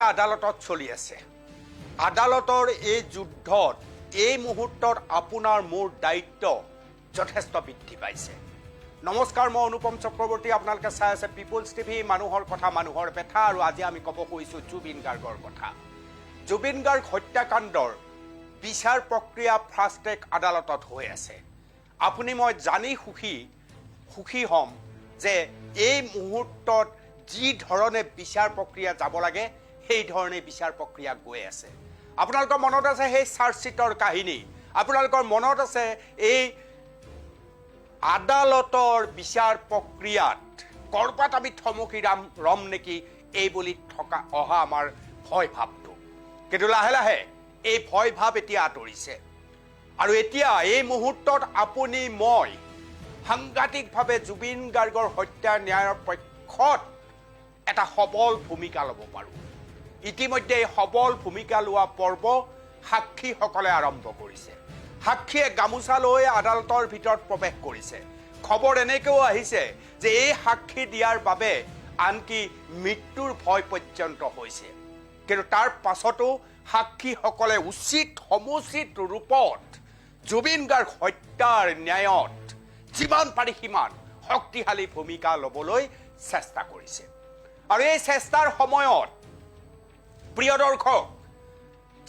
আদালতত চলি আছে। আদালতৰ এই যুদ্ধত এই মুহূৰ্তত আপোনাৰ মোৰ দায়িত্ব যথেষ্ট বৃদ্ধি পাইছে। নমস্কাৰ, মই অনুপম চক্ৰৱৰ্তী। আপোনালোকে চাই আছে পিপুলছ টিভি, মানুহৰ কথা, মানুহৰ ব্যথা। আৰু আজি আমি ক'ব খুজিছোঁ জুবিন গাৰ্গৰ কথা। জুবিন গাৰ্গ হত্যাকাণ্ডৰ বিচাৰ প্ৰক্ৰিয়া ফাষ্ট ট্ৰেক আদালতত হৈ আছে। আপুনি মই জানি সুখী হ'ম যে এই মুহূৰ্তত যি ধৰণে বিচাৰ প্ৰক্ৰিয়া যাব লাগে সেই ধৰণে বিচাৰ প্ৰক্ৰিয়া গৈ আছে। আপোনালোকৰ মনত আছে সেই চাৰ্জশ্বিটৰ কাহিনী, আপোনালোকৰ মনত আছে এই আদালতৰ বিচাৰ প্ৰক্ৰিয়াত ক'ৰবাত আমি থমকি ৰম নেকি এই বুলি অহা আমাৰ ভয় ভাৱটো। কিন্তু লাহে লাহে এই ভয় ভাৱ এতিয়া আঁতৰিছে। আৰু এতিয়া এই মুহূৰ্তত আপুনি মই সাংঘাতিকভাৱে জুবিন গাৰ্গৰ হত্যা ন্যায়ৰ পক্ষত এটা সবল ভূমিকা ল'ব পাৰোঁ। ইতিমধ্যে এই সবল ভূমিকা লোৱা পৰ্ব সাক্ষীসকলে আৰম্ভ কৰিছে। সাক্ষীয়ে গামোচা লৈ আদালতৰ ভিতৰত প্ৰৱেশ কৰিছে। খবৰ এনেকৈও আহিছে যে এই সাক্ষী দিয়াৰ বাবে আনকি মৃত্যুৰ ভয় পৰ্যন্ত হৈছে। কিন্তু তাৰ পাছতো সাক্ষীসকলে সমুচিত ৰূপত জুবিন গাৰ্গ হত্যাৰ ন্যায়ত যিমান পাৰি সিমান শক্তিশালী ভূমিকা ল'বলৈ চেষ্টা কৰিছে। আৰু এই চেষ্টাৰ সময়ত প্ৰিয় দৰ্শক,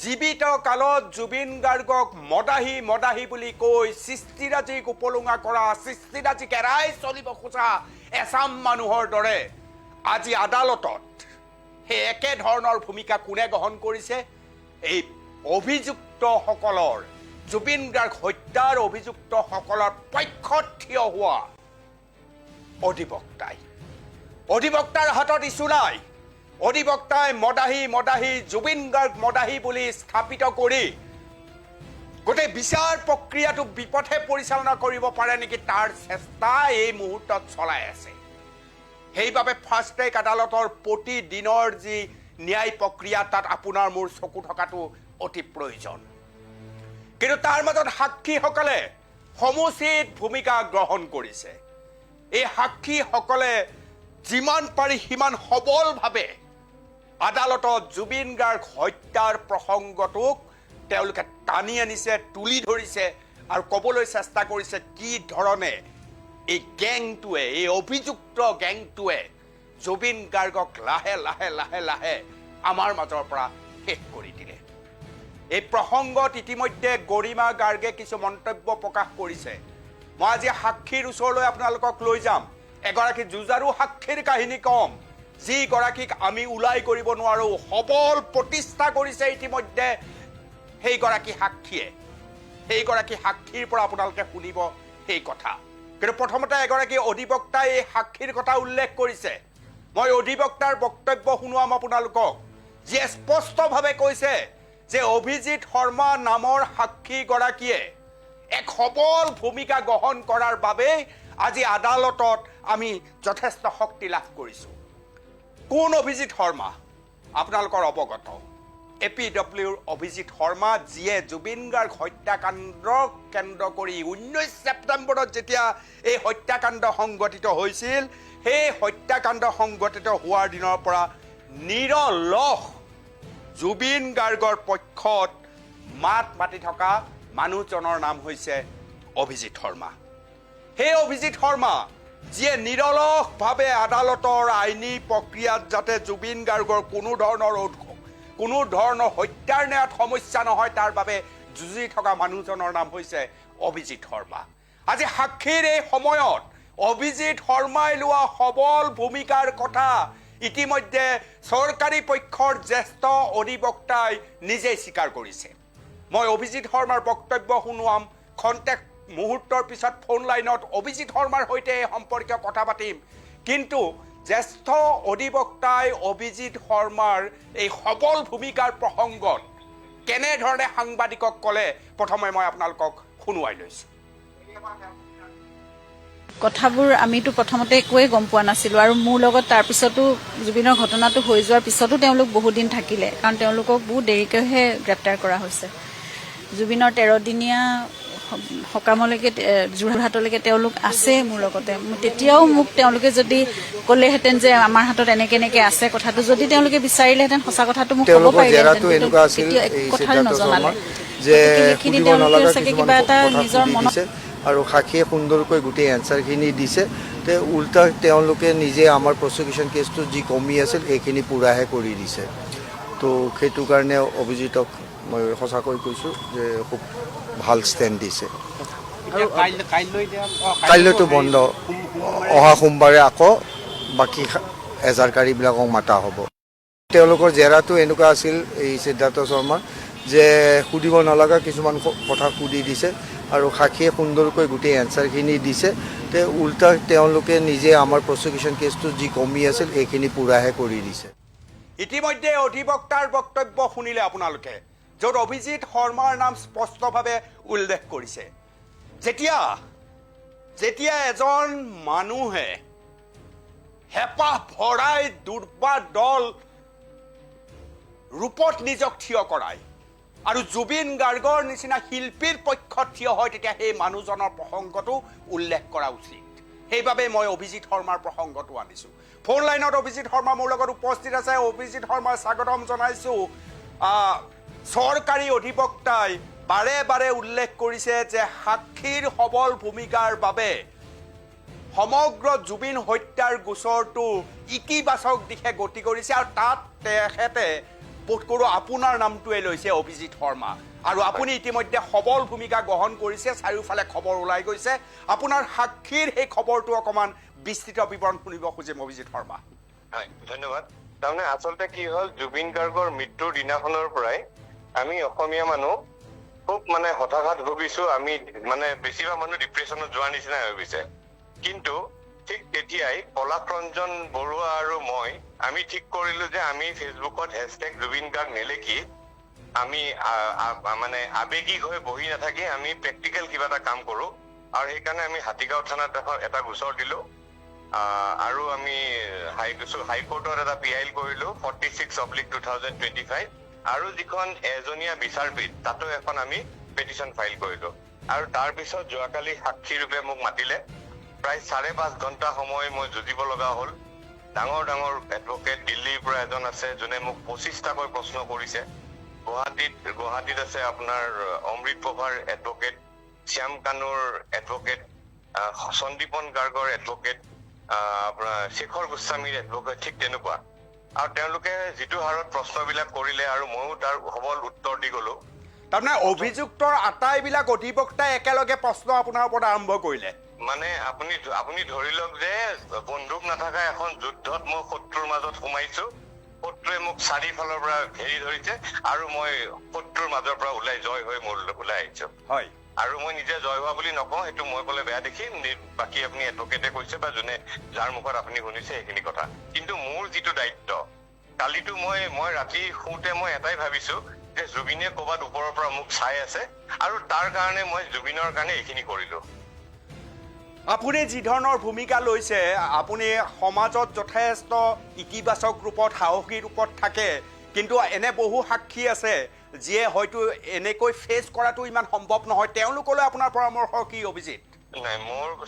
জীৱিত কালত জুবিন গাৰ্গক মদাহী বুলি কৈ সৃষ্টিৰাজিক উপলুঙা কৰা, সৃষ্টিৰাজিক এৰাই চলিব খোজা এচাম মানুহৰ দৰে আজি আদালতত সেই একে ধৰণৰ ভূমিকা কোনে গ্ৰহণ কৰিছে? এই অভিযুক্তসকলৰ, জুবিন গাৰ্গ হত্যাৰ অভিযুক্তসকলৰ পক্ষত থিয় হোৱা অধিবক্তাৰ হাতত ইছ্যু নাই। অধিবক্তাই মদাহী জুবিন গাৰ্গ মদাহী বুলি স্থাপিত কৰি গোটেই বিচাৰ প্ৰক্ৰিয়াটো বিপথে পৰিচালনা কৰিব পাৰে নেকি তাৰ চেষ্টা এই মুহূৰ্তত চলাই আছে। সেইবাবে ফাষ্ট ট্ৰেক আদালতৰ প্ৰতিদিনৰ যি ন্যায় প্ৰক্ৰিয়া তাত আপোনাৰ মোৰ চকু থকাটো অতি প্ৰয়োজন। কিন্তু তাৰ মাজত সাক্ষীসকলে সমুচিত ভূমিকা গ্ৰহণ কৰিছে। এই সাক্ষীসকলে যিমান পাৰি সিমান সবলভাৱে আদালতত জুবিন গাৰ্গ হত্যাৰ প্ৰসংগটোক তেওঁলোকে টানি আনিছে, তুলি ধৰিছে আৰু ক'বলৈ চেষ্টা কৰিছে কি ধৰণে এই গেংটোৱে, এই অভিযুক্ত গেংটোৱে জুবিন গাৰ্গক লাহে লাহে আমাৰ মাজৰ পৰা শেষ কৰি দিলে। এই প্ৰসংগত ইতিমধ্যে গৰিমা গাৰ্গে কিছু মন্তব্য প্ৰকাশ কৰিছে। মই আজি সাক্ষীৰ ওচৰলৈ আপোনালোকক লৈ যাম। এগৰাকী যুঁজাৰু সাক্ষীৰ কাহিনী কম, যিগৰাকীক আমি ওলাই কৰিব নোৱাৰোঁ। সবল প্ৰতিষ্ঠা কৰিছে ইতিমধ্যে সেইগৰাকী সাক্ষীৰ পৰা আপোনালোকে শুনিব সেই কথা। কিন্তু প্ৰথমতে এগৰাকী অধিবক্তাই এই সাক্ষীৰ কথা উল্লেখ কৰিছে। মই অধিবক্তাৰ বক্তব্য শুনোৱাম আপোনালোকক, যিয়ে স্পষ্টভাৱে কৈছে যে অভিজিত শৰ্মা নামৰ সাক্ষীগৰাকীয়ে এক সবল ভূমিকা গ্ৰহণ কৰাৰ বাবেই আজি আদালতত আমি যথেষ্ট শক্তি লাভ কৰিছোঁ। কোন অভিজিত শৰ্মা? আপোনালোকৰ অৱগত APWৰ অভিজিত শৰ্মা, যিয়ে জুবিন গাৰ্গ হত্যাকাণ্ডক কেন্দ্ৰ কৰি 19 ছেপ্টেম্বৰত যেতিয়া এই হত্যাকাণ্ড সংঘটিত হৈছিল, সেই হত্যাকাণ্ড সংঘটিত হোৱাৰ দিনৰ পৰা নিৰলস জুবিন গাৰ্গৰ পক্ষত মাত মাতি থকা মানুহজনৰ নাম হৈছে অভিজিত শৰ্মা। সেই অভিজিত শৰ্মা, যিয়ে নিৰলসভাৱে আদালতৰ আইনী প্ৰক্ৰিয়াত যাতে জুবিন গাৰ্গৰ কোনো ধৰণৰ হত্যাৰ ন্যায়ত সমস্যা নহয় তাৰ বাবে যুঁজি থকা মানুহজনৰ নাম হৈছে অভিজিত শৰ্মা। আজি সাক্ষীৰ এই সময়ত অভিজিত শৰ্মাই লোৱা সবল ভূমিকাৰ কথা ইতিমধ্যে চৰকাৰী পক্ষৰ জ্যেষ্ঠ অধিবক্তাই নিজেই স্বীকাৰ কৰিছে। মই অভিজিত শৰ্মাৰ বক্তব্য শুনোৱাম। খন্তেক মুহূৰ্তৰ পিছত ফোন লাইনত অভিজিত শৰ্মাৰ সৈতে এই সম্পৰ্কীয় কথা পাতিম। কিন্তু জ্যেষ্ঠ অধিবক্তাই অভিজিত শৰ্মাৰ এই সবল ভূমিকাৰ প্ৰসংগত কেনেধৰণে সাংবাদিকক ক'লে প্ৰথমে মই আপোনালোকক শুনোৱাই লৈছোঁ। কথাবোৰ আমিতো প্ৰথমতে একোৱেই গম পোৱা নাছিলোঁ। আৰু মোৰ লগত তাৰপিছতো জুবিনৰ ঘটনাটো হৈ যোৱাৰ পিছতো তেওঁলোক বহুদিন থাকিলে, কাৰণ তেওঁলোকক বহুত দেৰিকৈহে গ্ৰেপ্তাৰ কৰা হৈছে। জুবিনৰ 13 দিনীয়া সকামলৈকে যোৰহাটলৈকে তেওঁলোক আছে মোৰ লগতে। তেতিয়াও মোক তেওঁলোকে যদি ক'লেহেঁতেন যে আমাৰ হাতত এনেকে এনেকে আছে কথাটো, যদি তেওঁলোকে বিচাৰিলেহেঁতেন সঁচা কথাটো মোক ক'ব পাৰিলেহেঁতেন, তেতিয়া একো কথাই নজনালে। যে সেইখিনি তেওঁলোকে চাগে কিবা এটা নিজৰ মনত আৰু সাক্ষীয়ে সুন্দৰকৈ গোটেই এনচাৰখিনি দিছে। তে উল্টা তেওঁলোকে নিজে আমাৰ প্ৰচিকিউশ্যন কেছটো যি কমি আছিল সেইখিনি পূৰাহে কৰি দিছে। তো সেইটো কাৰণে অভিজিতক মই সঁচাকৈ কৈছোঁ যে খুব ভাল ষ্টেণ্ড দিছে। কাইলৈতো বন্ধ, অহা সোমবাৰে আকৌ বাকী এজাৰকাৰীবিলাকক মাতা হ'ব। তেওঁলোকৰ জেৰাটো এনেকুৱা আছিল এই সিদ্ধাৰ্থ শৰ্মাৰ যে সুধিব নলগা কিছুমান কথা সুধি দিছে আৰু সাক্ষীয়ে সুন্দৰকৈ গোটেই এনচাৰখিনি দিছে। তে উল্টা তেওঁলোকে নিজে আমাৰ প্ৰচিকিউশ্যন কেছটো যি কমি আছিল সেইখিনি পূৰাহে কৰি দিছে। ইতিমধ্যে অধিবক্তাৰ বক্তব্য শুনিলে আপোনালোকে, য'ত অভিজিত শৰ্মাৰ নাম স্পষ্টভাৱে উল্লেখ কৰিছে। যেতিয়া এজন মানুহে হেঁপাহ ভৰাই দুৰ্বা দল ৰূপত নিজক থিয় কৰায় আৰু জুবিন গাৰ্গৰ নিচিনা শিল্পীৰ পক্ষত থিয় হয়, তেতিয়া সেই মানুহজনৰ প্ৰসংগটো উল্লেখ কৰা উচিত। সেইবাবে মই অভিজিত শৰ্মাৰ প্ৰসংগটো আনিছোঁ। ফোন লাইনত অভিজিত শৰ্মা মোৰ লগত উপস্থিত আছে। অভিজিত শৰ্মাৰ স্বাগতম জনাইছোঁ। চৰকাৰী অধিবক্তাই বাৰে বাৰে উল্লেখ কৰিছে যে সাক্ষীৰ সবল ভূমিকাৰ বাবে সমগ্ৰ জুবিন হত্যাৰ গোচৰটো ইতিবাচক দিশে গতি কৰিছে আৰু তাত তেখেতে বোধ কৰোঁ আপোনাৰ নামটোৱে লৈছে অভিজিত শৰ্মা, আৰু আপুনি ইতিমধ্যে সবল ভূমিকা গ্ৰহণ কৰিছে। চাৰিওফালে খবৰ ওলাই গৈছে। আপোনাৰ সাক্ষীৰ সেই খবৰটো অকণমান বিস্তৃত বিৱৰণ শুনিব খুজিম অভিজিত শৰ্মা। হয়, ধন্যবাদ। তাৰমানে আচলতে কি হ'ল, জুবিন গাৰ্গৰ মৃত্যুৰ দিনাখনৰ পৰাই আমি অসমীয়া মানুহ খুব হতাশাত ভুগিছো। আমি বেছিভাগ মানুহ ডিপ্ৰেশ্যনত যোৱাৰ নিচিনাই হৈ গৈছে। কিন্তু ঠিক তেতিয়াই পলাশ ৰঞ্জন বৰুৱা আৰু আমি ঠিক কৰিলো যে আমি ফেচবুকত হেছটেগ জুবিন গাৰ্গ নেলেখি আমি আবেগিক হৈ বহি নাথাকি আমি প্ৰেক্টিকেল কিবা এটা কাম কৰো। আৰু সেইকাৰণে আমি হাতীগাঁও থানাত এটা গোচৰ দিলো আৰু আমি হাইকোৰ্টত এটা পিআইল কৰিলো 46/2025 আৰু যিখন এজনীয়া বিচাৰপীঠ তাতো এখন আমি পেটিশ্যন ফাইল কৰিলো। আৰু তাৰপিছত যোৱাকালি সাক্ষী ৰূপে মোক মাতিলে। প্ৰায় 5.5 ঘণ্টা সময় মই যুঁজিব লগা হ'ল। ডাঙৰ ডাঙৰ এডভকেট দিল্লীৰ পৰা এজন আছে যোনে মোক 25টাকৈ প্ৰশ্ন কৰিছে। গুৱাহাটীত আছে আপোনাৰ অমৃত প্ৰভাৰ এডভকেট, শ্যাম কানুৰ এডভকেট, সন্দীপন গাৰ্গৰ এডভকেট, আপোনাৰ শেখৰ গোস্বামীৰ এডভকেট, ঠিক তেনেকুৱা। আৰু তেওঁলোকে যিটো হাৰত প্ৰশ্নবিলাক কৰিলে আৰু ময়ো তাৰ সবল উত্তৰ দি গলো। তাৰমানে অভিযুক্তৰ আটাইবিলাক অধিবক্তাই একেলগে প্ৰশ্ন আপোনাৰ ওপৰত আৰম্ভ কৰিলে। আপুনি ধৰি লওক যে বন্দুক নাথাকা এখন যুদ্ধত মই শত্ৰুৰ মাজত সোমাইছো। শত্ৰুৱে মোক চাৰিওফালৰ পৰা ঘেৰি ধৰিছে আৰু মই শত্ৰুৰ মাজৰ পৰা জয় হৈ ওলাই আহিছো। হয়, আৰু মই নিজে জয় হোৱা বুলি নকওঁ, সেইটো মই ক'লে বেয়া দেখিম। বাকী আপুনি এডভকেটে কৈছে বা যোনে যাৰ মুখত আপুনি শুনিছে সেইখিনি কথা। কিন্তু মোৰ যিটো দায়িত্ব, কালিতো মই ৰাতি শুওঁতে মই এটাই ভাবিছো যে জুবিনে ক'ৰবাত ওপৰৰ পৰা মোক চাই আছে আৰু তাৰ কাৰণে মই জুবিনৰ কাৰণে এইখিনি কৰিলো। আপুনি যি ধৰণৰ ভূমিকা লৈছে, আপুনি সমাজত যথেষ্ট ইতিবাচক ৰূপত সাহসী ৰূপত থাকে, কিন্তু এনে বহু সাক্ষী আছে যিয়ে হয়তো এনেকৈ ফেচ কৰাটো ইমান সম্ভৱ নহয়। তেওঁলোকলৈ আপোনাৰ পৰামৰ্শ কি অভিজিত? নাই,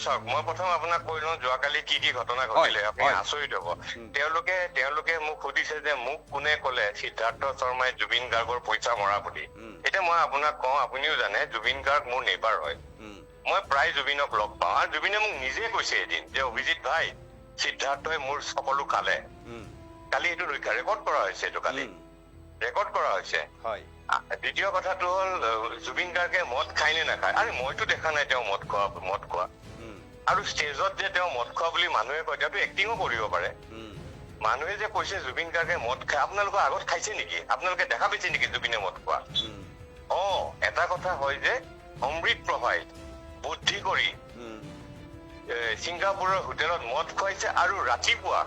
চাওক, মই প্ৰথম আপোনাক কৈ লওঁ যোৱাকালি কি ঘটনা ঘটিলে। আপুনি আচৰিত হ'ব। তেওঁলোকে মোক সুধিছে যে মোক কোনে ক'লে সিদ্ধাৰ্থ শৰ্মাই জুবিন গাৰ্গৰ পইচা মৰা বুলি। এতিয়া মই আপোনাক কওঁ, আপুনিও জানে জুবিন গাৰ্গ মোৰ নেইবাৰ হয়। মই প্ৰায় জুবিনক লগ পাওঁ আৰু জুবিনে মোক নিজে কৈছে এদিন যে অভিজিত ভাই, সিদ্ধাৰ্থই মোৰ সকলো খালে। কালি এইটো ৰেকৰ্ড কৰা হৈছে, দ্বিতীয় কথাটো হ'ল জুবিন গাৰ্গে মদ খায় নে নাখায়। আৰু মইতো দেখা নাই তেওঁ মদ খোৱা। আৰু ষ্টেজত যে তেওঁ মদ খোৱা বুলি মানুহে কয়, তেওঁতো এক্টিঙো কৰিব পাৰে। মানুহে যে কৈছে জুবিন গাৰ্গে মদ খায়, আপোনালোকৰ আগত খাইছে নেকি? আপোনালোকে দেখা পাইছে নেকি জুবিনে মদ খোৱা? এটা কথা হয় যে অমৃত প্ৰভাই বুদ্ধি কৰি ছিংগাপুৰৰ হোটেলত মদ খুৱাইছে আৰু ৰাতিপুৱা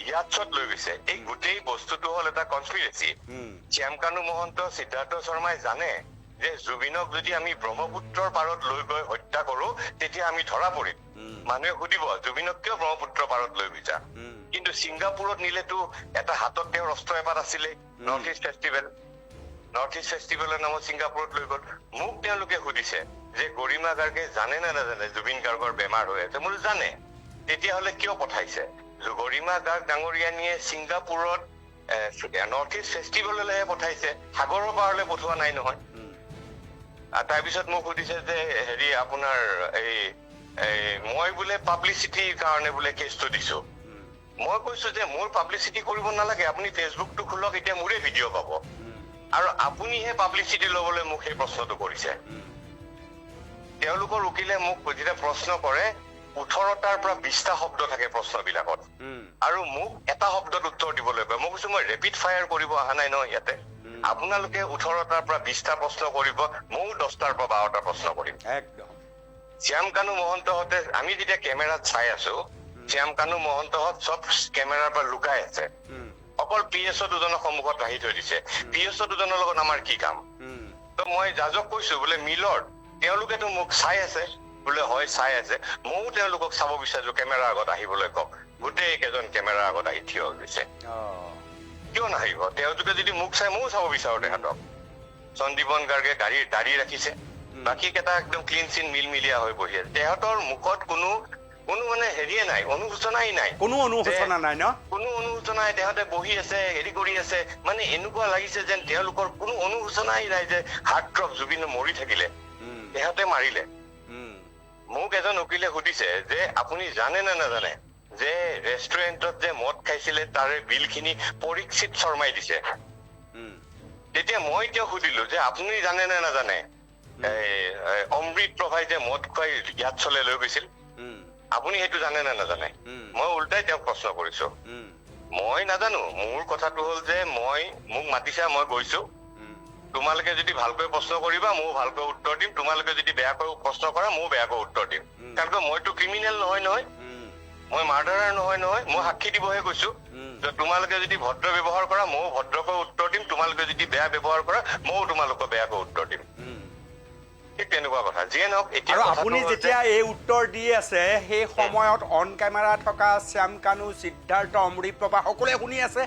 ইয়াচ্ছত লৈ গৈছে। এই গোটেই বস্তুটো হ'ল এটা কনস্পিৰেচি। শ্যামকানু মহন্ত, সিদ্ধাৰ্থ শৰ্মাই জানে যে জুবিনক যদি আমি ব্ৰহ্মপুত্ৰৰ পাৰত লৈ গৈ হত্যা কৰো তেতিয়া আমি ধৰা পৰিম। মানুহে সুধিব জুবিনক কিয় ব্ৰহ্মপুত্ৰৰ পাৰত লৈ গৈছা? কিন্তু ছিংগাপুৰত নিলেতো এটা হাতত তেওঁৰ অস্ত্ৰ এপাত আছিলে, নৰ্থ ইষ্ট ফেষ্টিভেলৰ নামত ছিংগাপুৰত লৈ গ'ল। মোক তেওঁলোকে সুধিছে যে গৰিমা গাৰ্গে জানে নে নাজানে জুবিন গাৰ্গৰ বেমাৰ হৈ আছে মোৰ জানে তেতিয়াহ'লে কিয় পঠাইছে গৰিমা গাৰ্গ ডাঙৰীয়ানীয়ে ছিংগাপুৰত নৰ্থ ইষ্ট ফেষ্টিভেললৈহে পঠাইছে সাগৰৰ পাৰলৈ পঠোৱা নাই নহয় তাৰপিছত মোক সুধিছে যে হেৰি আপোনাৰ মই বোলে পাব্লিচিটিৰ কাৰণে বোলে কেছটো দিছো মই কৈছো যে মোৰ পাব্লিচিটি কৰিব নালাগে আপুনি ফেচবুকটো খোলক এতিয়া মোৰে ভিডিঅ' পাব আৰু আপুনিহে পাব্লিচিটি ল'বলৈ মোক সেই প্ৰশ্নটো কৰিছে তেওঁলোকৰ উকিলে মোক যেতিয়া প্ৰশ্ন কৰে 18টাৰ পৰা 20টা শব্দ থাকে প্ৰশ্নবিলাকত আৰু মোক এটা শব্দত উত্তৰ দিবলৈ কয় মই কৈছো মই ৰেপিড ফায়াৰ কৰিব অহা নাই নহয় ইয়াতে আপোনালোকে 18টাৰ পৰা 20টা প্ৰশ্ন কৰিব ময়ো 10টাৰ পৰা 12টা প্ৰশ্ন কৰিম একদম শ্যাম কানু মহন্তহঁতে আমি যেতিয়া কেমেৰাত চাই আছো শ্যাম কানু মহন্তহঁত চব কেমেৰাৰ পৰা লুকাই আছে অকল PSO দুজনৰ সন্মুখত ৰাখি থৈ দিছে PSO দুজনৰ লগত আমাৰ কি কাম তো মই জাজক কৈছো বোলে মিলৰ্ড তেওঁলোকেতো মোক চাই আছে বোলে হয় চাই আছে ময়ো তেওঁলোকক চাব বিচাৰো কেমেৰাৰ আগত আহিবলৈ কওক গোটেই কেইজন কেমেৰাৰ আগত আহি থিয় হৈছে কিয় নাহিব তেওঁলোকে যদি মোক চাই ময়ো চাব বিচাৰো তেহেঁতক সঞ্জীৱন গাৰ্গে দাড়ি ৰাখিছে বাকী কেইটা একদম ক্লিন চিন মিলমিলীয়া হৈ বহি আছে তেহেঁতৰ মুখত কোনো মানে হেৰিয়ে নাই অনুশোচনাই নাই কোনো অনুশোচনা নাই ন কোনো অনুশোচনাই তেহেঁতে বহি আছে হেৰি কৰি আছে মানে এনেকুৱা লাগিছে যেন তেওঁলোকৰ কোনো অনুশোচনাই নাই যে হাৰ্ট ড্ৰপ জুবিন মৰি থাকিলে তেহেঁতে মাৰিলে মোক এজন উকিলে সুধিছে যে আপুনি জানে নে নাজানে যে ৰেষ্টুৰেণ্টত যে মদ খাইছিলে তাৰে বিলখিনি পৰীক্ষিত শৰ্মাই দিছে তেতিয়া মই তেওঁক সুধিলো যে আপুনি জানে নে নাজানে অমৃত প্ৰভাই যে মদ খুৱাই ইয়াত চলে লৈ গৈছিল আপুনি সেইটো জানে নে নাজানে মই উল্টাই তেওঁক প্ৰশ্ন কৰিছো মই নাজানো মোৰ কথাটো হ'ল যে মোক মাতিছা মই গৈছো তোমালোকে যদি ভালকৈ প্ৰশ্ন কৰিবা ময়ো ভালকৈ উত্তৰ দিম তোমালোকে যদি বেয়াকৈ প্ৰশ্ন কৰা ময়ো বেয়াকৈ উত্তৰ দিম কাৰণ মইতো ক্ৰিমিনেল নহয় মই মাৰ্ডাৰাৰ নহয় মই সাক্ষী দিবহে গৈছো তোমালোকে যদি ভদ্ৰ ব্যৱহাৰ কৰা ময়ো ভদ্ৰকৈ উত্তৰ দিম তোমালোকে যদি বেয়া ব্যৱহাৰ কৰা ময়ো তোমালোকক বেয়াকৈ উত্তৰ দিম ঠিক তেনেকুৱা কথা যিয়ে নহওক আৰু আপুনি যেতিয়া এই উত্তৰ দি আছে সেই সময়ত অন কেমেৰা থকা শ্যাম কানু সিদ্ধাৰ্থ অমৃত প্ৰভা সকলোৱে শুনি আছে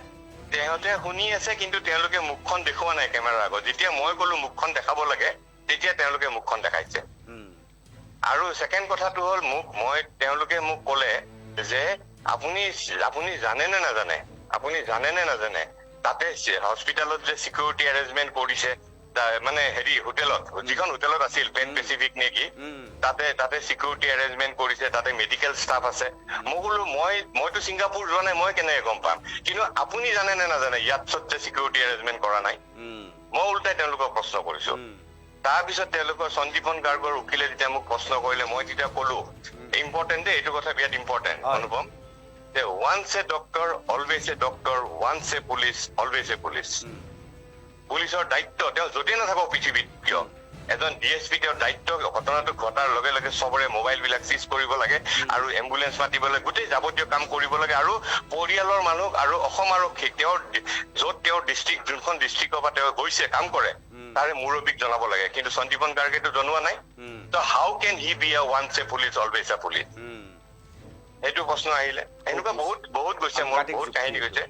তেহঁতে শুনি আছে কিন্তু তেওঁলোকে মুখখন দেখুওৱা নাই কেমেৰাৰ আগত যেতিয়া মই কলো মুখখন দেখাব লাগে তেতিয়া তেওঁলোকে মুখখন দেখাইছে আৰু ছেকেণ্ড কথাটো হ'ল তেওঁলোকে মোক ক'লে যে আপুনি জানে নে নাজানে তাতে হস্পিটেলত যে চিকিউৰিটি এৰেঞ্জমেণ্ট কৰিছে মানে হেৰি হোটেলত যিখন হোটেলত আছিল পেন পেচিফিক নেকি তাতে চিকিউৰিটি এৰেঞ্জমেণ্ট কৰিছে তাতে মেডিকেল ষ্টাফ আছে মই বোলো মইতো ছিংগাপুৰ যোৱা নাই মই কেনেকে গম পাম কিন্তু আপুনি জানে নে নাজানে ইয়াত যে চিকিউৰিটি এৰেঞ্জমেণ্ট কৰা নাই মই উল্টাই তেওঁলোকক প্ৰশ্ন কৰিছো তাৰপিছত তেওঁলোকৰ সঞ্জীৱন গাৰ্গৰ উকিলে যেতিয়া মোক প্ৰশ্ন কৰিলে মই তেতিয়া কলো ইম্পৰ্টেণ্ট দেই এইটো কথা বিৰাট ইম্পৰ্টেণ্ট অনুপম যে once A doctor always A doctor once a police always a police পুলিচৰ দায়িত্ব তেওঁ য'তেই নাথাকক পৃথিৱীত কিয় এজন DSP তেওঁৰ দায়িত্ব ঘটনাটো ঘটাৰ লগে লগে চবৰে মোবাইল বিলাক চিজ কৰিব লাগে আৰু এম্বুলেন্স মাতিবলৈ গোটেই যাৱতীয় কাম কৰিব লাগে আৰু পৰিয়ালৰ মানুহ আৰু অসম আৰক্ষীক তেওঁৰ ডিষ্ট্ৰিক্ট যোনখন ডিষ্ট্ৰিক্টৰ পৰা তেওঁ গৈছে কাম কৰে তাৰে মুৰব্বীক জনাব লাগে কিন্তু সঞ্জীৱন গাৰ্গেতো জনোৱা নাই ত how can he be a once a police always a police সেইটো প্ৰশ্ন আহিলে এনেকুৱা বহুত গৈছে মোৰ বহুত কাহিনী গৈছে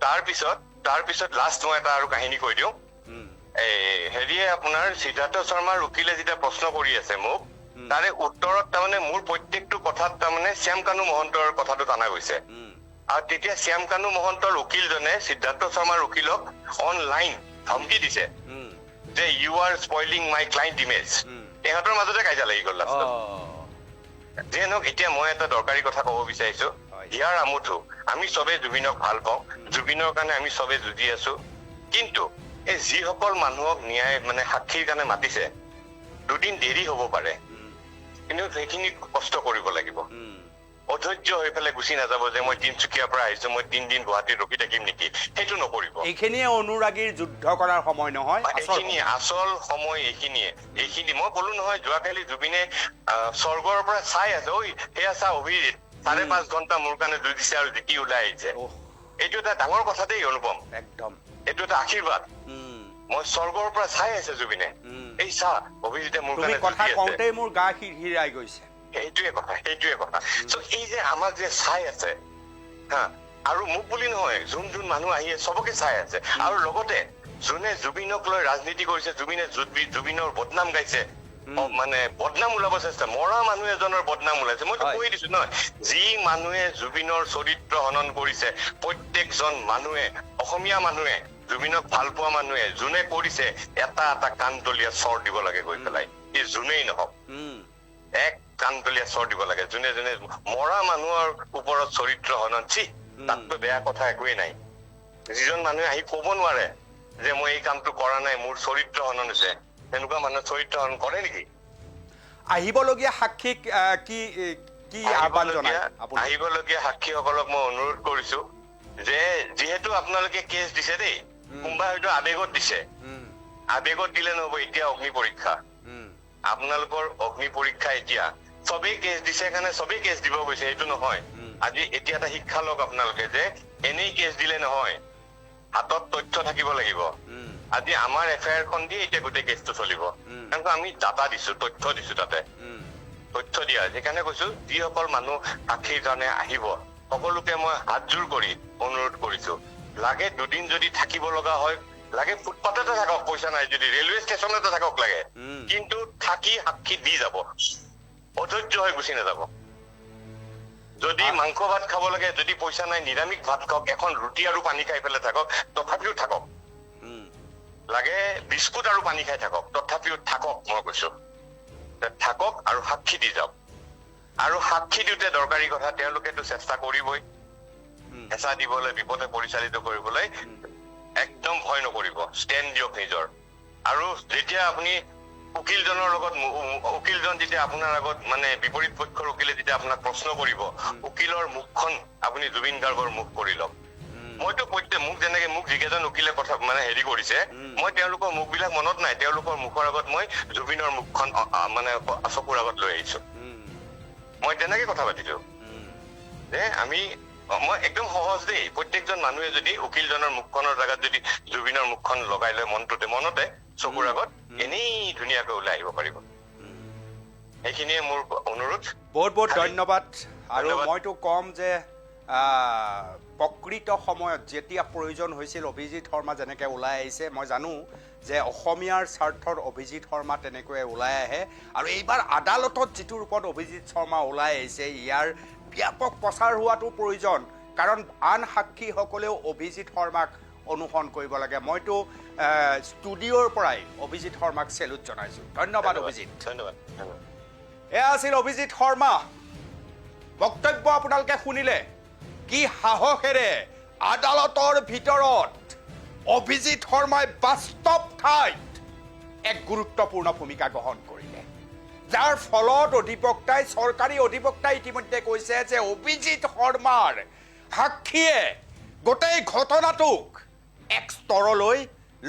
তাৰপিছত লাষ্ট মই এটা আৰু কাহিনী কৈ দিওঁ হেৰিয়ে আপোনাৰ সিদ্ধাৰ্থ শৰ্মাৰ উকিলে যেতিয়া প্ৰশ্ন কৰি আছে মোক তাৰে উত্তৰত তাৰমানে মোৰ প্ৰত্যেকটো কথাত তাৰমানে শ্যাম কানু মহন্তৰ কথাটো টানা গৈছে আৰু তেতিয়া শ্যাম কানু মহন্তৰ উকিলজনে সিদ্ধাৰ্থ শৰ্মাৰ উকিলক অনলাইন ধমকি দিছে যে ইউ আৰ স্পইলিং মাই ক্লাইণ্ট ইমেজ তেহঁতৰ মাজতে কাজিয়া লাগি গ'ল লাষ্টত যিয়ে নহওক এতিয়া মই এটা দৰকাৰী কথা ক'ব বিচাৰিছো ইয়াৰ আমুঠো আমি চবে জুবিনক ভাল পাওঁ জুবিনৰ কাৰণে আমি চবে যুঁজি আছো কিন্তু এই যিসকল মানুহক ন্যায় মানে সাক্ষীৰ কাৰণে মাতিছে দুদিন দেৰি হ'ব পাৰে কিন্তু সেইখিনি কষ্ট কৰিব লাগিব অধৈৰ্য হৈ পেলাই গুচি নাযাব যে মই তিনচুকীয়াৰ পৰা আহিছো মই 3 দিন গুৱাহাটীত ৰখি থাকিম নেকি সেইটো নকৰিব এইখিনিয়ে অনুৰাগীৰ যুদ্ধ কৰাৰ সময় নহয় আচল সময় এইখিনি মই ক'লো নহয় যোৱাকালি জুবিনে স্বৰ্গৰ পৰা চাই আছে ঐ সেয়া চা অভিজিত 5.5 ঘণ্টা মোৰ কাৰণে যুঁজ দিছে আৰু জিকি ওলাই আহিছে এইটো এটা ডাঙৰ কথা দেই অনুপম একদম এইটো এটা আশীৰ্বাদ মই স্বৰ্গৰ পৰা চাই আছে জুবিনে এই চা অভিজিতে মোৰ কাৰণে কথা কওঁতেই মোৰ গা হিৰাই গৈছে সেইটোৱে কথা চ' এই যে আমাক যে চাই আছে হা আৰু মোক বুলি নহয় যোন মানুহ আহি চবকে চাই আছে আৰু লগতে যোনে জুবিনক লৈ ৰাজনীতি কৰিছে, জুবিনৰ বদনাম গাইছে, মানে বদনাম ওলাব চেষ্টা, মৰা মানুহ এজনৰ বদনাম ওলাইছে। মইতো কৈ দিছো নহয়, যি মানুহে জুবিনৰ চৰিত্ৰ হনন কৰিছে, প্ৰত্যেকজন মানুহে, অসমীয়া মানুহে, জুবিনক ভাল পোৱা মানুহে, যোনে কৰিছে এটা এটা কাণতলীয়া চৰ দিব লাগে গৈ পেলাই, ই যোনেই নহওক এক কাণতলীয়া চৰ দিব লাগে। যোনে যোনে মৰা মানুহৰ ওপৰত চৰিত্ৰ হনন, তাততো বেয়া কথা একোৱেই নাই। যিজন মানুহে আহি কব নোৱাৰে যে মই এই কামটো কৰা নাই, মোৰ চৰিত্ৰ হনন হৈছে, তেনেকুৱা মানুহে চৰিত্ৰ হনন কৰে নেকি? আহিবলগীয়া সাক্ষীক কি কি আহ্বান জনায় আপুনি? আহিবলগীয়া সাক্ষীসকলক মই অনুৰোধ কৰিছো যে যিহেতু আপোনালোকে কেছ দিছে দেই, কোনোবা হয়তো আবেগত দিছে, আবেগত দিলে নহব, এতিয়া অগ্নি পৰীক্ষা, আপোনালোকৰ অগ্নি পৰীক্ষা। এতিয়া চবেই কেছ দিছে কাৰণে চবেই কেছ দিব গৈছে এইটো নহয়। আজি এতিয়া এটা শিক্ষা লওক আপোনালোকে যে এনেই কেছ দিলে নহয়, হাতত তথ্য থাকিব লাগিব। আজি আমাৰ এফআইআৰ খন দিয়ে এতিয়া গোটেই কেছটো চলিব, কাৰণ আমি ডাটা দিছো, তথ্য দিছো, তাতে তথ্য দিয়া। সেইকাৰণে কৈছো যিসকল মানুহ সাক্ষীৰ কাৰণে আহিব সকলোকে মই হাতযোৰ কৰি অনুৰোধ কৰিছো, লাগে দুদিন যদি থাকিব লগা হয়, লাগে ফুটপাথতে থাকক, পইচা নাই যদি ৰেলৱে ষ্টেচনতে থাকক লাগে, কিন্তু থাকি সাক্ষী দি যাব, অধৈৰ্য হৈ গুচি নাযাব। যদি মাংস ভাত খাব লাগে, যদি পইচা নাই নিৰামিষ ভাত খাওক, এখন ৰুটি আৰু পানী খাই পেলাই থাকক, তথাপিও থাকক। লাগে বিস্কুট আৰু পানী খাই থাকক, তথাপিও থাকক। মই কৈছো থাকক আৰু সাক্ষী দি যাওক। আৰু সাক্ষী দিওঁতে দৰকাৰী কথা, তেওঁলোকেতো চেষ্টা কৰিবই হেঁচা দিবলৈ, বিপদে পৰিচালিত কৰিবলৈ। একদম ভয় নকৰিব, ষ্টেণ্ড দিয়ক নিজৰ। আৰু যেতিয়া আপুনি উকিলজনৰ লগত, উকিলজন যেতিয়া আপোনাৰ আগত মানে বিপৰীত পক্ষৰ উকিলে যেতিয়া আপোনাক প্ৰশ্ন কৰিব, উকিলৰ মুখখন আপুনি জুবিন গাৰ্গৰ মুখ কৰি লওক। মইতো মোক যেনেকে মোক যিকেইজন উকিলে কথা মানে হেৰি কৰিছে, মই তেওঁলোকৰ মুখ বিলাক মনত নাই, তেওঁলোকৰ মুখৰ আগত মই জুবিনৰ মুখখন মানে চকুৰ আগত লৈ আহিছো। মই তেনেকে কথা পাতিলো যে মই একদম সহজ দেই, প্ৰত্যেকজন মানুহে যদি উকিলজনৰ মুখখনৰ জেগাত যদি জুবিনৰ মুখখন লগাই লয় মনতে চকুৰ আগত, এনেই ধুনীয়াকৈ ওলাই আহিব পাৰিব। সেইখিনিয়ে মোৰ অনুৰোধ। বহুত বহুত ধন্যবাদ। আৰু মইতো কম যে প্ৰকৃত সময়ত যেতিয়া প্ৰয়োজন হৈছিল, অভিজিৎ শৰ্মা যেনেকৈ ওলাই আহিছে, মই জানো যে অসমীয়াৰ স্বাৰ্থত অভিজিৎ শৰ্মা তেনেকৈ ওলাই আহে। আৰু এইবাৰ আদালতত যিটো ৰূপত অভিজিৎ শৰ্মা ওলাই আহিছে, ইয়াৰ ব্যাপক প্ৰচাৰ হোৱাটো প্ৰয়োজন, কাৰণ আন সাক্ষীসকলেও অভিজিৎ শৰ্মাক অনুসৰণ কৰিব লাগে। মইতো ষ্টুডিঅ'ৰ পৰাই অভিজিৎ শৰ্মাক চেলুট জনাইছোঁ। ধন্যবাদ অভিজিৎ। ধন্যবাদ। এয়া আছিল অভিজিৎ শৰ্মা। বক্তব্য আপোনালোকে শুনিলে, কি সাহসেৰে আদালতৰ ভিতৰত অভিজিৎ শৰ্মাই বাস্তৱ ঠাইত এক গুৰুত্বপূৰ্ণ ভূমিকা গ্ৰহণ কৰিলে, যাৰ ফলত অধিবক্তাই, চৰকাৰী অধিবক্তাই ইতিমধ্যে কৈছে যে অভিজিৎ শৰ্মাৰ সাক্ষীয়ে গোটেই ঘটনাটোক এক স্তৰলৈ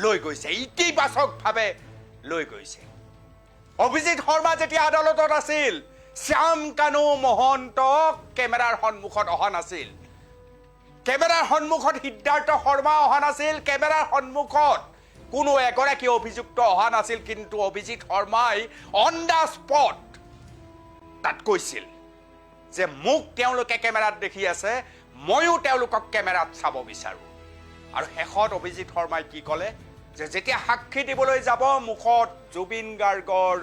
লৈ গৈছে, ইতিবাচকভাৱে লৈ গৈছে। অভিজিৎ শৰ্মা যেতিয়া আদালতত আছিল, শ্যাম কানু মহন্ত কেমেৰাৰ সন্মুখত অহা নাছিল, কেমেৰাৰ সন্মুখত সিদ্ধাৰ্থ শৰ্মা অহা নাছিল, কেমেৰাৰ সন্মুখত কোনো এগৰাকী অভিযুক্ত অহা নাছিল। কিন্তু অভিজিৎ শৰ্মাই অন দ্য স্পট তাত কৈছিল যে মোক তেওঁলোকে কেমেৰাত দেখি আছে, ময়ো তেওঁলোকক কেমেৰাত চাব বিচাৰোঁ। আৰু শেষত অভিজিৎ শৰ্মাই কি ক'লে যে যেতিয়া সাক্ষী দিবলৈ যাব, মুখত জুবিন গাৰ্গৰ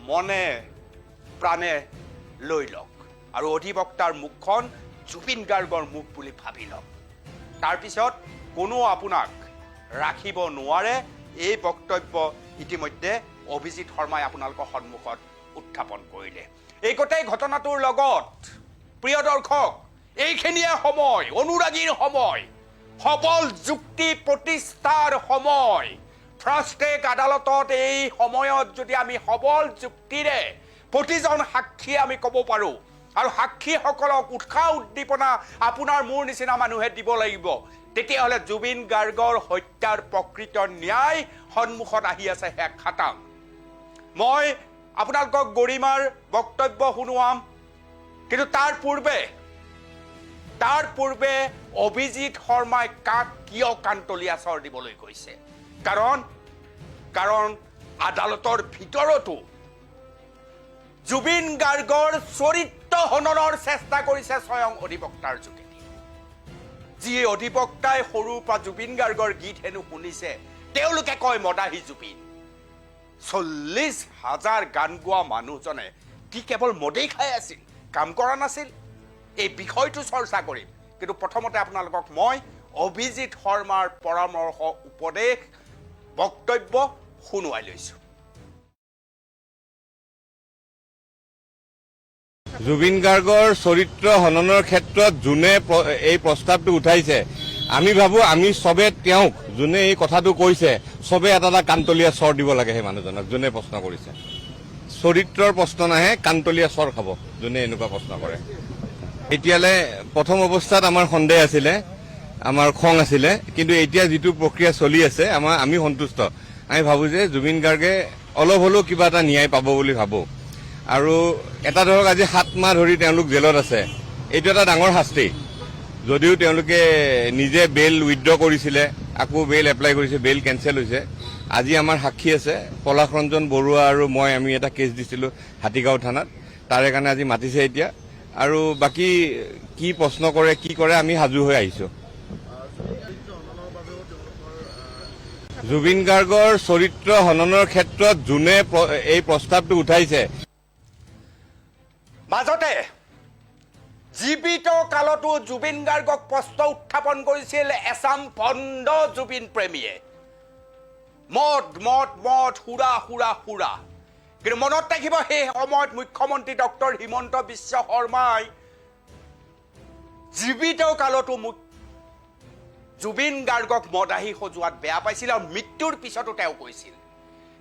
মনে প্ৰাণে লৈ লওক, আৰু অধিবক্তাৰ মুখখন জুবিন গাৰ্গৰ মুখ বুলি ভাবি লওক। তাৰপিছত কোনো আপোনাক ৰাখিব নোৱাৰে। এই বক্তব্য ইতিমধ্যে অভিজিৎ শৰ্মাই আপোনালোকৰ সন্মুখত উত্থাপন কৰিলে। এই গোটেই ঘটনাটোৰ লগত প্ৰিয় দৰ্শক, এইখিনিয়ে সময়, অনুৰাগীৰ সময়, সবল যুক্তি প্ৰতিষ্ঠাৰ সময়। ফাৰ্ষ্ট ট্ৰেক আদালতত এই সময়ত যদি আমি সবল যুক্তিৰে প্ৰতিজন সাক্ষীয়ে আমি ক'ব পাৰোঁ, আৰু সাক্ষীসকলক উৎসাহ উদ্দীপনা আপোনাৰ মোৰ নিচিনা মানুহে দিব লাগিব, তেতিয়াহ'লে জুবিন গাৰ্গৰ হত্যাৰ প্ৰকৃত ন্যায় সন্মুখত আহি আছে শেষ খাটাং। মই আপোনালোকক গৰিমাৰ বক্তব্য শুনোৱাম, কিন্তু তাৰ পূৰ্বে অভিজিৎ শৰ্মাই কাক কিয় কাণতলীয়া চৰ দিবলৈ গৈছে, কাৰণ আদালতৰ ভিতৰতো জুবিন গাৰ্গৰ চৰিত্ৰ হননৰ চেষ্টা কৰিছে স্বয়ং অধিবক্তাৰ যোগেদি। যি অধিবক্তাই সৰুৰ পৰা জুবিন গাৰ্গৰ গীত হেনো শুনিছে তেওঁলোকে কয় মদাহী জুবিন 40,000 গান গোৱা মানুহজনে কি কেৱল মদেই খাই আছিল কাম কৰা নাছিল এই বিষয়টো চৰ্চা কৰিম কিন্তু প্ৰথমতে আপোনালোকক মই অভিজিত শৰ্মাৰ পৰামৰ্শ উপদেশ বক্তব্য শুনুৱাই লৈছো জুবিন গাৰ্গৰ চৰিত্ৰ হননৰ ক্ষেত্ৰত যোনে এই প্ৰস্তাৱটো উঠাইছে আমি ভাবো আমি সবে তেওঁক যোনে এই কথাটো কৈছে সবে এটা কান্তলীয়া স্বৰ দিব লাগে সেই মানুহজনক যোনে প্ৰশ্ন কৰিছে চৰিত্ৰৰ প্ৰশ্ন নাহে কান্তলীয়া স্বৰ খাব যোনে এনেকুৱা প্ৰশ্ন কৰে এতিয়ালে প্ৰথম অৱস্থাত আমাৰ সন্দেহ আছিলে আমাৰ খং আছিলে কিন্তু এতিয়া যিটো প্ৰক্ৰিয়া চলি আছে আমি সন্তুষ্ট আমি ভাবো যে জুবিন গাৰ্গে অলপ হলেও কিবা এটা ন্যায় পাব বুলি ভাবো আৰু এটা ধৰক আজি 7 মাহ ধৰি তেওঁলোক জেলত আছে এইটো এটা ডাঙৰ শাস্তি যদিও তেওঁলোকে নিজে বেল উইথড্ৰ কৰিছিলে আকৌ বেল এপ্লাই কৰিছে বেল কেনচেল হৈছে আজি আমাৰ সাক্ষী আছে পলাশ ৰঞ্জন বৰুৱা আৰু মই আমি এটা কেছ দিছিলো হাতীগাঁও থানাত তাৰে কাৰণে আজি মাতিছে এতিয়া আৰু বাকি কি প্ৰশ্ন কৰে কি কৰে আমি সাজু হৈ আহিছো জুবিন গাৰ্গৰ চৰিত্ৰ হননৰ ক্ষেত্ৰত যোনে এই প্ৰস্তাৱটো উঠাইছে মাজতে জীৱিত কালতো জুবিন গাৰ্গক প্ৰশ্ন উত্থাপন কৰিছিল এছাম ভণ্ড জুবিন প্ৰেমীয়ে মদ মদ মদ হুৰা হুৰা হুৰা কিন্তু মনত ৰাখিব সেই সময়ত মুখ্যমন্ত্ৰী ডক্টৰ হিমন্ত বিশ্ব শৰ্মাই জীৱিত কালতো জুবিন গাৰ্গক মদাহী সজোৱাত বেয়া পাইছিল আৰু মৃত্যুৰ পিছতো তেওঁ কৈছিল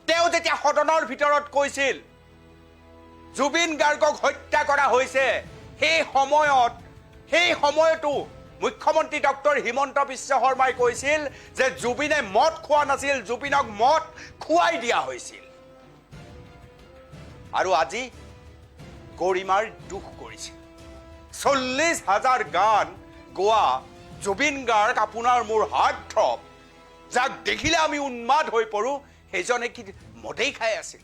তেওঁ যেতিয়া সদনৰ ভিতৰত কৈছিল জুবিন গাৰ্গক হত্যা কৰা হৈছে সেই সময়তো মুখ্যমন্ত্ৰী ডক্টৰ হিমন্ত বিশ্ব শৰ্মাই কৈছিল যে জুবিনে মদ খোৱা নাছিল জুবিনক মদ খুৱাই দিয়া হৈছিল আৰু আজি গৰিমাৰ দুখ কৰিছিল 40,000 গান গোৱা জুবিন গাৰ্গ আপোনাৰ মোৰ হাৰ্ট থ্ৰব যাক দেখিলে আমি উন্মাদ হৈ পৰো সেইজনে কি মদেই খাই আছিল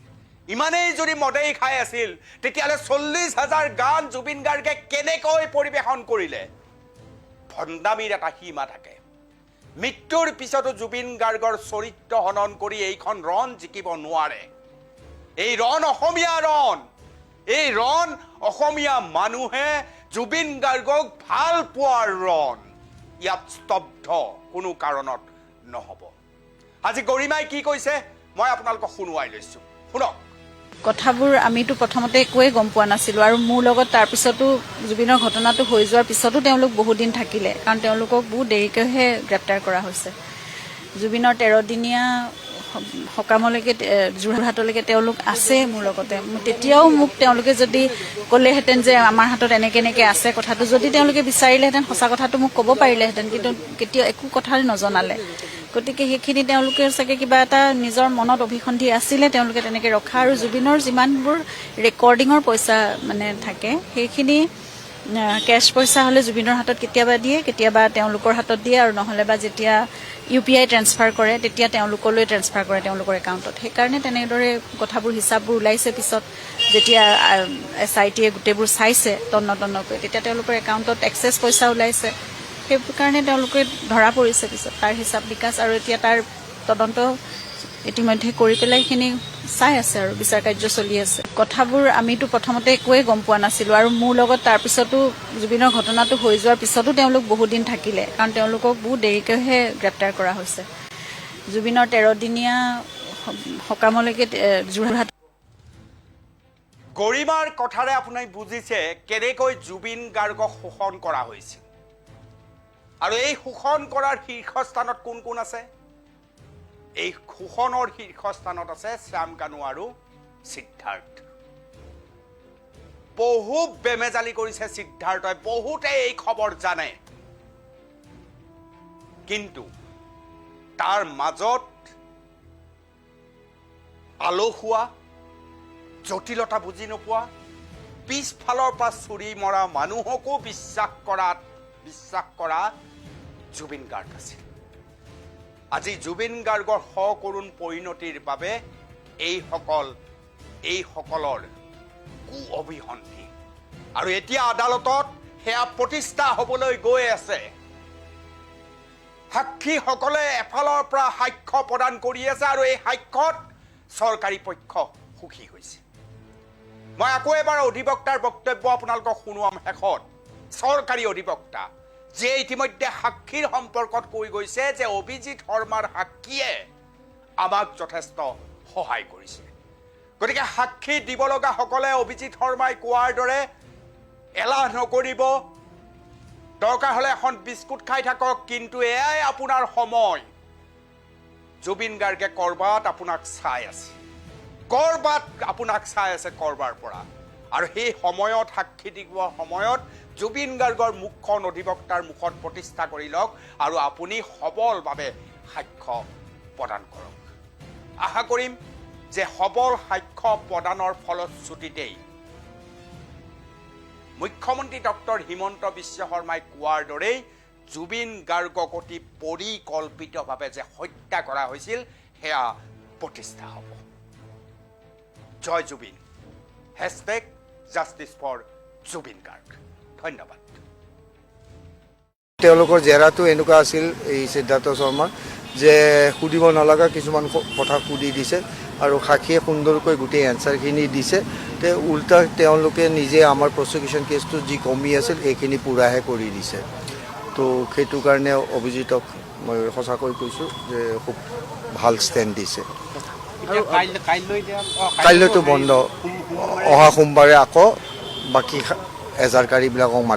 ইমানেই যদি মদেই খাই আছিল তেতিয়ালে 40,000 গান জুবিন গাৰ্গে কেনেকৈ পৰিবেশন কৰিলে ভণ্ডামিৰ এটা সীমা থাকে মৃত্যুৰ পিছতো জুবিন গাৰ্গৰ চৰিত্ৰ হনন কৰি এইখন ৰণ জিকিব নোৱাৰে এই ৰণ অসমীয়া ৰণ এই ৰণ অসমীয়া মানুহে জুবিন গাৰ্গক ভাল পোৱাৰ ৰণ ইয়াত স্তব্ধ কোনো কাৰণত নহব আজি গৰিমাই কি কৈছে মই আপোনালোকক শুনুৱাই লৈছো শুনক কথাবোৰ আমিতো প্ৰথমতে একোৱে গম পোৱা নাছিলো আৰু মোৰ লগত তাৰ পিছতো জুবিনৰ ঘটনাটো হৈ যোৱাৰ পিছতো তেওঁলোক বহুত দিন থাকিলে কাৰণ তেওঁলোকক বহুত দেৰিকৈহে গ্ৰেপ্তাৰ কৰা হৈছে জুবিনৰ 13 দিনীয়া সকামলৈকে যোৰহাটলৈকে তেওঁলোক আছে মোৰ লগতে তেতিয়াও মোক তেওঁলোকে যদি ক'লেহেঁতেন যে আমাৰ হাতত এনেকে আছে কথাটো যদি তেওঁলোকে বিচাৰিলেহেঁতেন সঁচা কথাটো মোক ক'ব পাৰিলেহেঁতেন কিন্তু কেতিয়াও একো কথাই নজনালে গতিকে সেইখিনি তেওঁলোকে চাগে কিবা এটা নিজৰ মনত অভিসন্ধি আছিলে তেওঁলোকে তেনেকে ৰখা আৰু জুবিনৰ যিমানবোৰ ৰেকৰ্ডিঙৰ পইচা মানে থাকে সেইখিনি কেছ পইচা হ'লে জুবিনৰ হাতত কেতিয়াবা দিয়ে কেতিয়াবা তেওঁলোকৰ হাতত দিয়ে আৰু নহ'লে বা যেতিয়া UPI ট্ৰান্সফাৰ কৰে তেতিয়া তেওঁলোকলৈ ট্ৰান্সফাৰ কৰে তেওঁলোকৰ একাউণ্টত সেইকাৰণে তেনেদৰে কথাবোৰ হিচাপবোৰ ওলাইছে পিছত যেতিয়া SITয়ে গোটেইবোৰ চাইছে তন্নকৈ তেতিয়া তেওঁলোকৰ একাউণ্টত এক্সেছ পইচা ওলাইছে সেইকাৰণে তেওঁলোকে ধৰা পৰিছে পিছত তাৰ হিচাপ বিকাশ আৰু এতিয়া তাৰ তদন্ত ইতিমধ্যে কৰি পেলাই এইখিনি চাই আছে আৰু বিচাৰ কাৰ্য চলি আছে কথাবোৰ আমিতো প্ৰথমতে একোৱে গম পোৱা নাছিলো আৰু মোৰ লগত তাৰ পিছতো জুবিনৰ ঘটনাটো হৈ যোৱাৰ পিছতো তেওঁলোক বহুত দিন থাকিলে কাৰণ তেওঁলোকক বহুত দেৰিকৈহে গ্ৰেপ্তাৰ কৰা হৈছে জুবিনৰ 13 দিনীয়া সকামলৈকে যোৰহাট গৰিমাৰ কথাৰে আপুনি বুজিছে কেনেকৈ জুবিন গাৰ্গক শোষণ কৰা হৈছিল আৰু এই শোষণ কৰাৰ শীৰ্ষস্থানত কোন কোন আছে এই শোষণৰ শীৰ্ষস্থানত আছে শ্যাম কানু আৰু সিদ্ধাৰ্থ বহু বেমেজালি কৰিছে সিদ্ধাৰ্থই বহুতে এই খবৰ জানে কিন্তু তাৰ মাজত আলসুৱা জটিলতা বুজি নোপোৱা পিছফালৰ পৰা চুৰি মৰা মানুহকো বিশ্বাস কৰা জুবিন গাৰ্গ আছিল আজি জুবিন গাৰ্গৰ সকৰুণ পৰিণতিৰ বাবে এইসকলৰ কু অভিসন্ধি আৰু এতিয়া আদালতত সেয়া প্ৰতিষ্ঠা হ'বলৈ গৈ আছে সাক্ষীসকলে এফালৰ পৰা সাক্ষ্য প্ৰদান কৰি আছে আৰু এই সাক্ষ্যত চৰকাৰী পক্ষ সুখী হৈছে। মই আকৌ এবাৰ অধিবক্তাৰ বক্তব্য আপোনালোকক শুনোৱাম শেষত। চৰকাৰী অধিবক্তা যিয়ে ইতিমধ্যে সাক্ষীৰ সম্পৰ্কত কৈ গৈছে যে অভিজিৎ শৰ্মাৰ সাক্ষীয়ে আমাক যথেষ্ট সহায় কৰিছে। গতিকে সাক্ষী দিব লগাসকলে অভিজিৎ শৰ্মাই কোৱাৰ দৰে এলাহ নকৰিব, দৰকাৰ হ'লে এখন বিস্কুট খাই থাকক, কিন্তু এয়াই আপোনাৰ সময়। জুবিন গাৰ্গে কৰবাত আপোনাক চাই আছে, কৰবাৰ পৰা, আৰু সেই সময়ত সাক্ষী দিব সময়ত জুবিন গাৰ্গৰ মুখখন অধিবক্তাৰ মুখত প্ৰতিষ্ঠা কৰি লওক আৰু আপুনি সবলভাৱে সাক্ষ্য প্ৰদান কৰক। আশা কৰিম যে সবল সাক্ষ্য প্ৰদানৰ ফলশ্ৰুতিতেই মুখ্যমন্ত্ৰী ডক্টৰ হিমন্ত বিশ্ব শৰ্মাই কোৱাৰ দৰেই জুবিন গাৰ্গক অতি পৰিকল্পিতভাৱে যে হত্যা কৰা হৈছিল সেয়া প্ৰতিষ্ঠা হ'ব। জয় জুবিন। #Justice for Zubeen Garg. ধন্যবাদ। তেওঁলোকৰ জেৰাটো এনেকুৱা আছিল এই সিদ্ধাৰ্থ শৰ্মাৰ যে সুধিব নলগা কিছুমান কথা সুধি দিছে আৰু সাক্ষীয়ে সুন্দৰকৈ গোটেই এনচাৰখিনি দিছে। তে উল্টা তেওঁলোকে নিজে আমাৰ প্ৰচিকিউশ্যন কেছটো যি কমি আছিল সেইখিনি পূৰাহে কৰি দিছে। তো সেইটো কাৰণে অভিজিতক মই সঁচাকৈ কৈছোঁ যে খুব ভাল ষ্টেণ্ড দিছে। কাইলৈতো বন্ধ, অহা সোমবাৰে আকৌ বাকী এজাৰকাৰীবিলাকক মাত